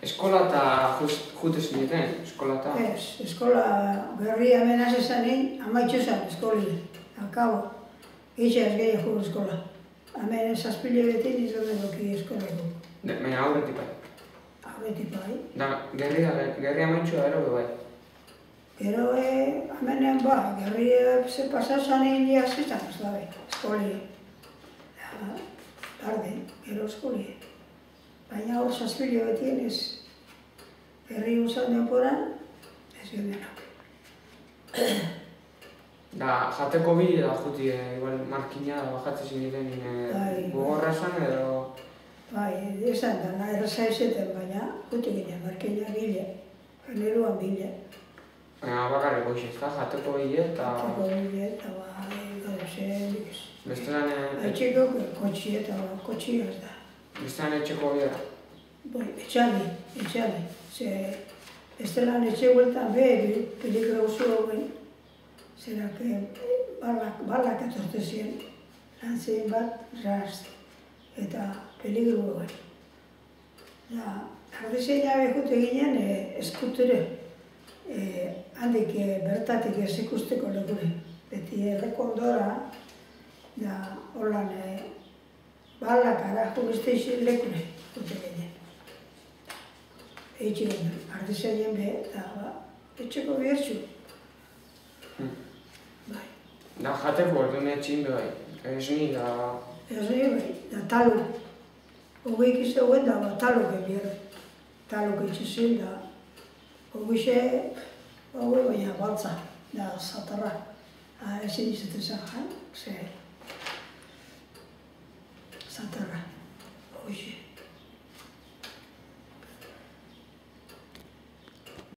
Eskola eta jute zineten, eskola eta? Ez, eskola berria hemen azezanin, amaitxo zen eskolile. Akabo, gitxeaz gehiago jugu eskola. Hemen zazpile beti nizoten doki eskolako. Baina aurretik bai. Aurretik bai. Da, gerri amaitxoa ero bai. Gero, hemen gerri ze pasazanin jazizan ez dabe, eskolile. Tarde, gero eskolile. Baina hor zazpile betien ez herri usan denporan, ez gendenak. Da, jateko bi da juti, igual markina da bajatzen zineten gogorra esan edo... Bai, esan da, erraza izeten, baina juti ginen, markina bile, generuan bile. Baina bakarreko izi, ezta, jateko bile eta... Jateko bile eta gauzen, Bestelan... Etxeko kotxi eta kotxiaz da. Bestelan etxeko bidea? Bai, etxali. Ze, bestelan etxe gueltan peligro oso hauen. Zerak, balak etortezien, lantzen bat, rast, eta peligro hauen. Ardizein jabe jute ginen eskutere, handik bertatik ez ikusteko lekure. Beti errekondora, da holan balak arajo beste izin lekure jute ginen. Eitxe ginen, ardizein be, eta etxeko bihertxu. Bai. Da, jateko orduan etxin bai, esni da... Esni bai, da talo. Hogeik izteguen da, talo gehiago. Talo gehiago da, hogixe, hogei baina baltza, da zatarra. Ezin izaten zen, ze... Zatarra, hogixe.